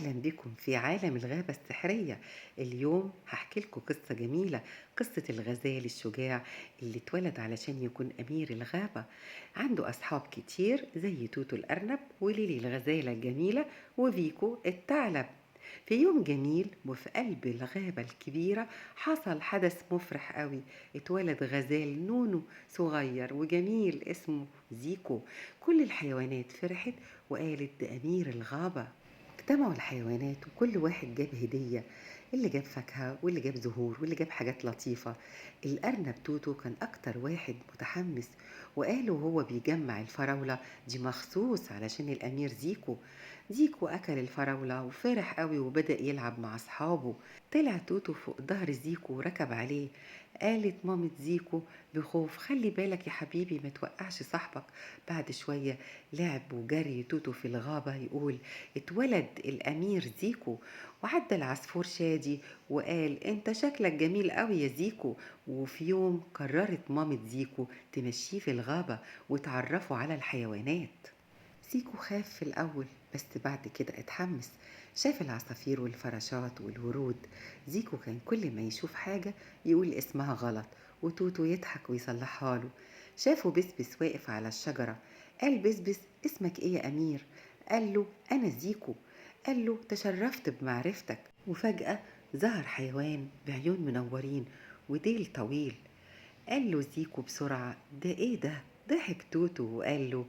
أهلا بكم في عالم الغابة السحرية. اليوم هحكي لكم قصة جميلة، قصة الغزال الشجاع اللي اتولد علشان يكون أمير الغابة. عنده أصحاب كتير زي توتو الأرنب وليلي الغزالة الجميلة وفيكو الثعلب. في يوم جميل وفي قلب الغابة الكبيرة حصل حدث مفرح قوي. اتولد غزال نونو صغير وجميل اسمه زيكو. كل الحيوانات فرحت وقالت ده أمير الغابة. اجتمعوا الحيوانات وكل واحد جاب هدية، اللي جاب فاكهة واللي جاب زهور واللي جاب حاجات لطيفة. الأرنب توتو كان أكتر واحد متحمس، وقالوا هو بيجمع الفراولة دي مخصوص علشان الأمير زيكو. زيكو أكل الفراولة وفرح قوي وبدأ يلعب مع أصحابه. طلع توتو فوق ظهر زيكو وركب عليه. قالت مامة زيكو بخوف خلي بالك يا حبيبي ما توقعش صاحبك. بعد شوية لعب وجري توتو في الغابة يقول اتولد الأمير زيكو. وعدى العصفور شادي وقال انت شكلك جميل قوي يا زيكو. وفي يوم قررت مامة زيكو تمشيه في الغابة وتعرفه على الحيوانات. زيكو خاف في الأول بس بعد كده اتحمس. شاف العصافير والفراشات والورود. زيكو كان كل ما يشوف حاجة يقول اسمها غلط وتوتو يضحك ويصلحها له. شافه بسبس واقف على الشجرة. قال بسبس اسمك ايه يا أمير؟ قال له أنا زيكو. قال له تشرفت بمعرفتك. وفجأة ظهر حيوان بعيون منورين وديل طويل. قال له زيكو بسرعة ده ايه ده؟ ضحك توتو وقال له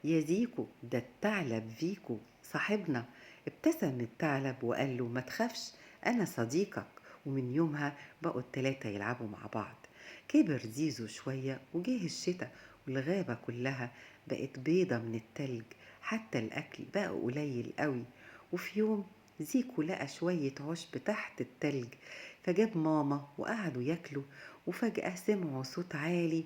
يا زيكو ده الثعلب فيكو صاحبنا. ابتسم الثعلب وقال له ما تخافش انا صديقك. ومن يومها بقوا التلاتة يلعبوا مع بعض. كبر زيزو شوية وجه الشتاء والغابة كلها بقت بيضة من التلج. حتى الأكل بقى قليل قوي. وفي يوم زيكو لقى شوية عشب تحت التلج، فجاب ماما وقعدوا ياكلوا. وفجأة سمعوا صوت عالي.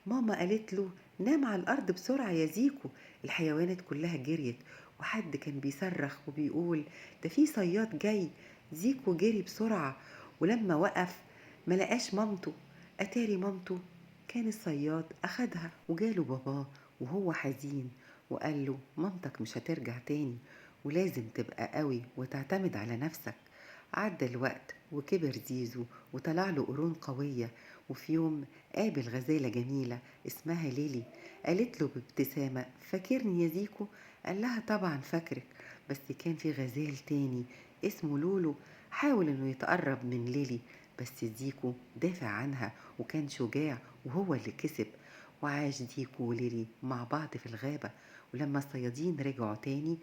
ماما قالت له نام على الأرض بسرعة يا زيكو. الحيوانات كلها جريت وحد كان بيصرخ وبيقول ده في صياد جاي. زيكو جري بسرعة ولما وقف ملقاش مامته. أتاري مامته كان الصياد أخدها وجاله باباه وهو حزين وقال له مامتك مش هترجع تاني ولازم تبقى قوي وتعتمد على نفسك. عدى الوقت وكبر زيزو وطلع له قرون قوية. وفي يوم قابل غزالة جميلة اسمها ليلي. قالت له بابتسامة فاكرني يا زيكو؟ قال لها طبعا فاكرك، بس كان في غزال تاني اسمه لولو حاول انه يتقرب من ليلي، بس زيكو دافع عنها وكان شجاع وهو اللي كسب. وعاش زيكو وليلي مع بعض في الغابة. ولما الصيادين رجعوا تاني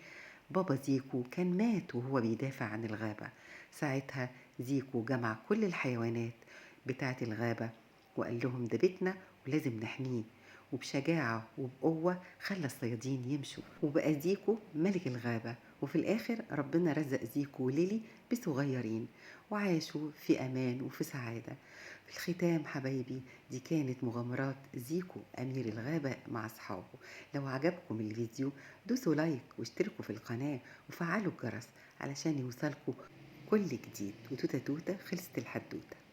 بابا زيكو كان مات وهو بيدافع عن الغابة. ساعتها زيكو جمع كل الحيوانات بتاعة الغابة وقال لهم ده بيتنا ولازم نحميه. وبشجاعة وبقوة خلى الصيادين يمشوا وبقى زيكو ملك الغابة. وفي الآخر ربنا رزق زيكو وليلي بصغيرين وعاشوا في أمان وفي سعادة. في الختام حبايبي دي كانت مغامرات زيكو أمير الغابة مع أصحابه. لو عجبكم الفيديو دوسوا لايك واشتركوا في القناة وفعلوا الجرس علشان يوصلكوا كل جديد. وتوتة توتة خلصت الحدوتة.